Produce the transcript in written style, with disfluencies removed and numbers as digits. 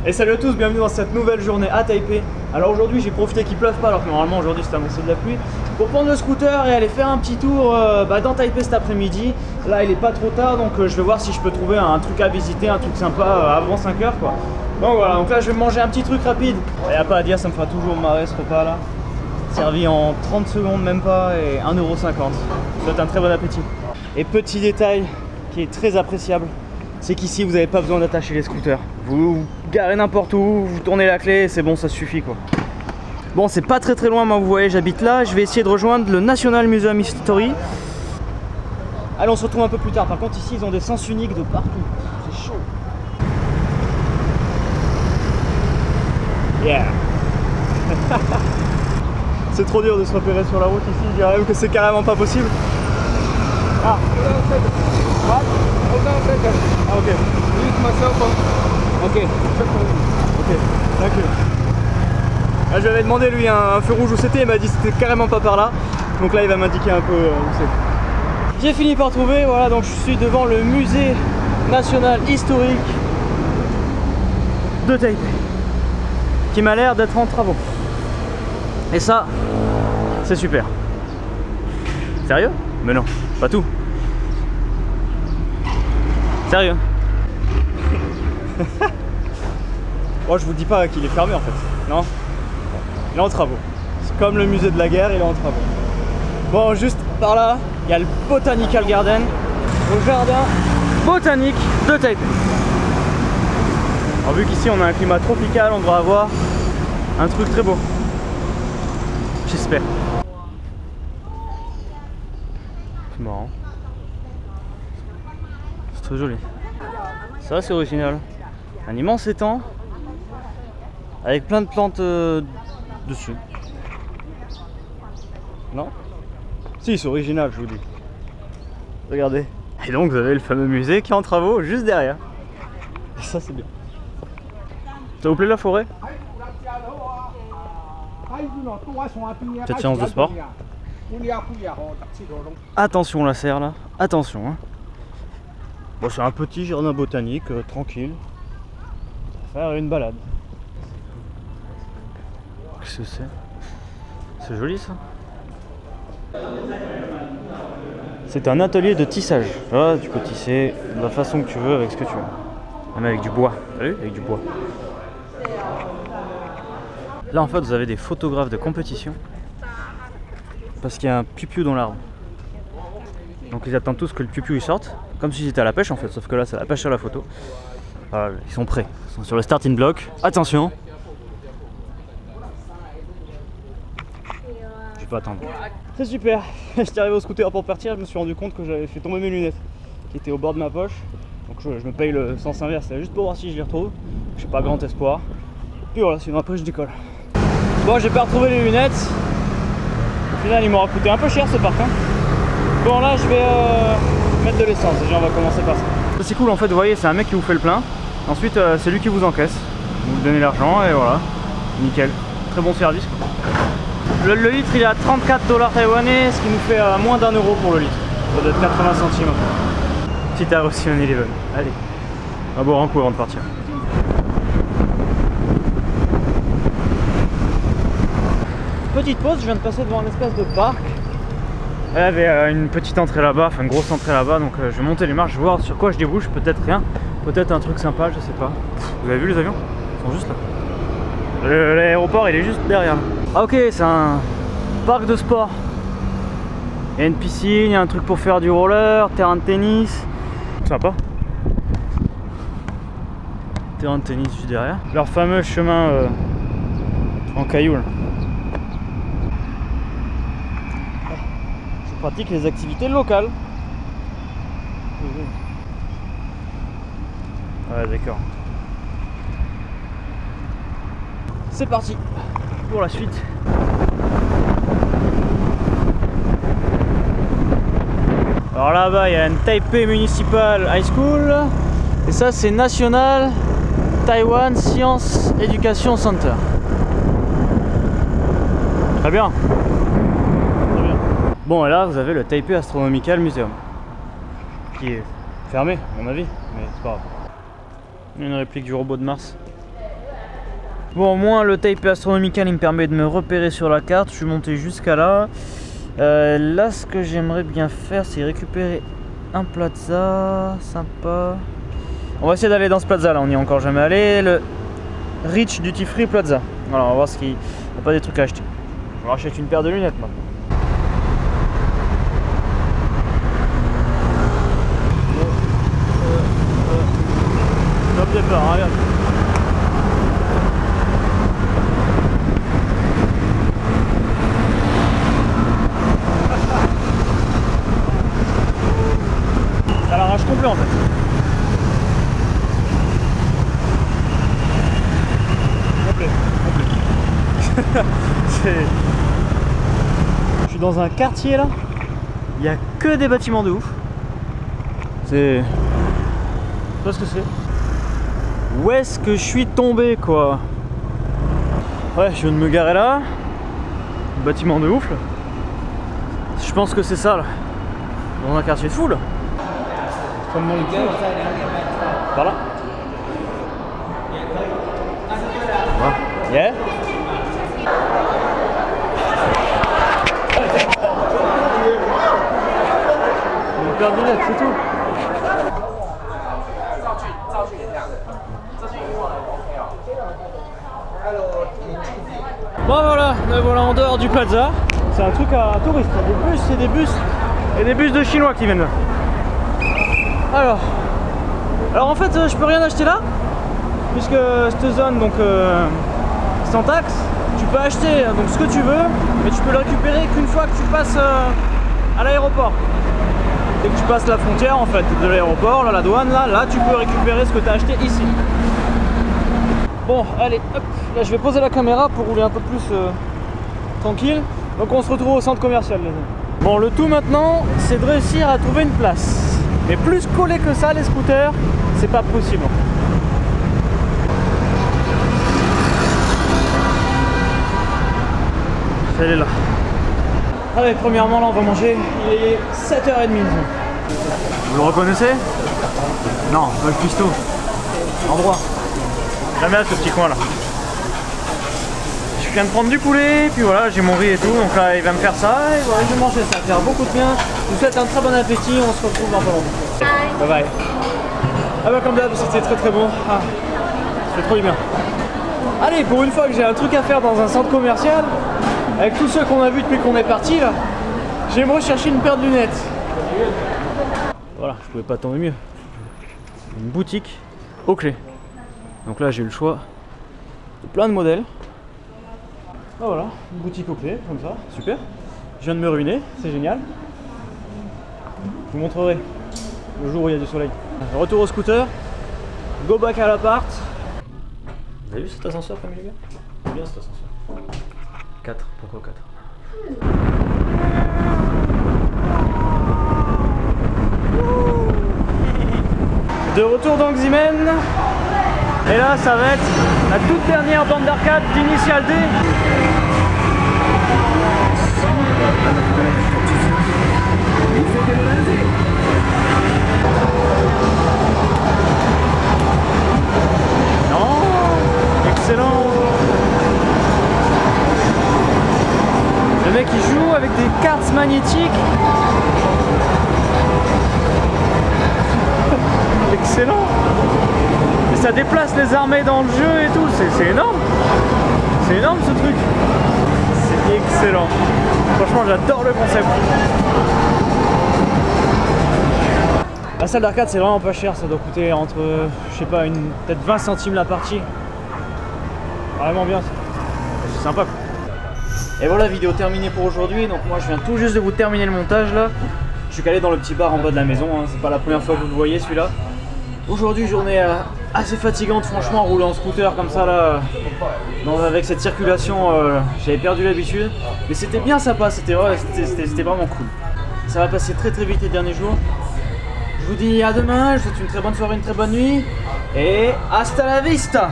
Et salut à tous, bienvenue dans cette nouvelle journée à Taipei. Alors aujourd'hui j'ai profité qu'il pleuve pas alors que normalement aujourd'hui c'était annoncé de la pluie pour prendre le scooter et aller faire un petit tour dans Taipei cet après-midi. Là il est pas trop tard donc je vais voir si je peux trouver un truc à visiter, un truc sympa avant 5 heures quoi. Donc voilà, donc là je vais manger un petit truc rapide. Il n'y a pas à dire, ça me fera toujours marrer ce repas là. Servi en 30 secondes même pas et 1,50 €. Je vous souhaite un très bon appétit. Et petit détail qui est très appréciable, c'est qu'ici vous n'avez pas besoin d'attacher les scooters. Vous garez n'importe où, vous tournez la clé et c'est bon, ça suffit quoi. Bon, c'est pas très loin, moi vous voyez, j'habite là. Je vais essayer de rejoindre le National Museum History. Allez, on se retrouve un peu plus tard. Par contre ici ils ont des sens uniques de partout. C'est chaud. Yeah. C'est trop dur de se repérer sur la route ici, je dirais même que c'est carrément pas possible. Ah. What? Ah, ok. Ok. Ok, d'accord. Ah, je lui avais demandé lui un feu rouge où c'était, il m'a dit c'était carrément pas par là. Donc là il va m'indiquer un peu où c'est. J'ai fini par trouver, voilà, donc je suis devant le musée national historique de Taipei, qui m'a l'air d'être en travaux. Et ça, c'est super. Sérieux? Mais non, pas tout. Sérieux? Moi je vous dis pas qu'il est fermé en fait. Non. Il est en travaux. C'est comme le musée de la guerre, il est en travaux. Bon, juste par là, il y a le Botanical Garden, au jardin botanique de Taipei. Alors vu qu'ici on a un climat tropical, on devrait avoir un truc très beau. J'espère. C'est marrant. C'est très joli. Ça c'est original. Un immense étang avec plein de plantes dessus. Non? Si, c'est original, je vous dis. Regardez. Et donc vous avez le fameux musée qui est en travaux juste derrière. Et ça c'est bien. Ça vous plaît la forêt? Petite séance de sport. Attention la serre là, attention hein. Bon, c'est un petit jardin botanique, tranquille. On va faire une balade. Qu'est-ce que c'est? C'est joli ça. C'est un atelier de tissage. Là, tu peux tisser de la façon que tu veux avec ce que tu veux. Même avec du bois. T'as vu? Avec du bois. Là en fait vous avez des photographes de compétition parce qu'il y a un piou-piou dans l'arbre. Donc ils attendent tous que le piou-piou il sorte, comme si c'était à la pêche en fait, sauf que là c'est la pêche à la photo. Voilà, ils sont prêts, ils sont sur le starting block. Attention, je peux attendre. C'est super. J'étais arrivé au scooter pour partir, je me suis rendu compte que j'avais fait tomber mes lunettes qui étaient au bord de ma poche. Donc je me paye le sens inverse, là, juste pour voir si je les retrouve. J'ai pas grand espoir. Puis voilà, sinon après je décolle. Bon, j'ai pas retrouvé les lunettes. Au final, il m'aura coûté un peu cher ce parfum. Bon, là, je vais mettre de l'essence. Déjà, on va commencer par ça. C'est cool en fait, vous voyez, c'est un mec qui vous fait le plein. Ensuite, c'est lui qui vous encaisse. Vous lui donnez l'argent et voilà. Nickel. Très bon service. Le litre, il est à 34 $ taïwanais, ce qui nous fait moins d'1 € pour le litre. Ça doit être 80 centimes. Petit arrêt aussi en Eleven. Allez, on va boire un coup avant de partir. Petite pause, je viens de passer devant un espèce de parc. Il y avait une petite entrée là-bas, enfin une grosse entrée là-bas, donc je vais monter les marches, je vais voir sur quoi je débouche, peut-être rien, peut-être un truc sympa, je sais pas. Vous avez vu les avions? Ils sont juste là. L'aéroport il est juste derrière. Ah ok, c'est un parc de sport. Il y a une piscine, il y a un truc pour faire du roller, terrain de tennis. Sympa. Terrain de tennis juste derrière. Leur fameux chemin en cailloux là. Pratique les activités locales. Ouais, d'accord. C'est parti pour la suite. Alors là-bas, il y a une Taipei Municipal High School. Et ça, c'est National Taiwan Science Education Center. Très bien. Bon, et là vous avez le Taipei Astronomical Museum qui est fermé à mon avis, mais c'est pas grave. Une réplique du robot de Mars. Bon, au moins le Taipei Astronomical il me permet de me repérer sur la carte. Je suis monté jusqu'à là. Là, ce que j'aimerais bien faire, c'est récupérer un plaza sympa. On va essayer d'aller dans ce plaza là, on n'y est encore jamais allé. Le Rich Duty Free Plaza. Alors, on va voir ce qu'il n'y a pas des trucs à acheter. Je vais acheter une paire de lunettes maintenant. Top départ, hein, regarde. Ça l'arrache complet en fait. Complet. Je suis dans un quartier là, il n'y a que des bâtiments de ouf. C'est... Je sais pas ce que c'est. Où est-ce que je suis tombé quoi? Ouais, je viens de me garer là. Bâtiment de ouf là. Je pense que c'est ça là. Dans un quartier de fou là. Comme mon cul. Par là. Ouais. Yeah. Une paire de lunettes, c'est tout. Bon voilà, me voilà en dehors du plaza. C'est un truc à touristes, des bus, c'est des bus. Et des bus de chinois qui viennent là. Alors en fait je peux rien acheter là. Puisque cette zone donc sans taxe, tu peux acheter donc ce que tu veux, mais tu peux le récupérer qu'une fois que tu passes à l'aéroport. Dès que tu passes la frontière en fait de l'aéroport, là la douane, là tu peux récupérer ce que tu as acheté ici. Bon allez, hop, là je vais poser la caméra pour rouler un peu plus tranquille. Donc on se retrouve au centre commercial les amis. Bon, le tout maintenant c'est de réussir à trouver une place. Mais plus collé que ça les scooters, c'est pas possible. Elle est là. Allez, premièrement là on va manger, il est 7h30. Vous le reconnaissez? Non, pas le cuistot. Endroit. J'aime bien ce petit coin là. Je viens de prendre du poulet, puis voilà, j'ai mon riz et tout, donc là il va me faire ça, et voilà, je vais manger ça, ça va faire beaucoup de bien. Je vous souhaite un très bon appétit, on se retrouve dans pas longtemps. Bye bye. Ah bah comme d'hab, c'était très très bon. Ah, ça fait trop du bien. Allez, pour une fois que j'ai un truc à faire dans un centre commercial, avec tous ceux qu'on a vus depuis qu'on est parti là, j'ai recherché une paire de lunettes. Voilà, je pouvais pas tomber mieux. Une boutique aux clés. Donc là j'ai eu le choix de plein de modèles. Oh voilà, une boutique aux clés, comme ça, super. Je viens de me ruiner, c'est génial. Je vous montrerai le jour où il y a du soleil. Retour au scooter, go back à l'appart. Vous avez vu cet ascenseur comme il est bien? C'est bien cet ascenseur. 4, pourquoi 4? De retour dans Ximen. Et là ça va être la toute dernière bande d'arcade d'Initial D. Non, excellent. Le mec il joue avec des cartes magnétiques. Excellent. Et ça déplace les armées dans le jeu et tout, c'est énorme. C'est énorme ce truc. C'est excellent. Franchement j'adore le concept. La salle d'arcade c'est vraiment pas cher, ça doit coûter entre, je sais pas, peut-être 20 centimes la partie. Vraiment bien, c'est sympa quoi. Et voilà, vidéo terminée pour aujourd'hui. Donc moi je viens tout juste de vous terminer le montage là. Je suis calé dans le petit bar en bas de la maison, hein. C'est pas la première fois que vous le voyez celui-là. Aujourd'hui journée assez fatigante franchement, rouler en scooter comme ça là, avec cette circulation, j'avais perdu l'habitude. Mais c'était bien sympa, c'était vraiment cool. Ça va passer très très vite les derniers jours. Je vous dis à demain, je vous souhaite une très bonne soirée, une très bonne nuit. Et hasta la vista!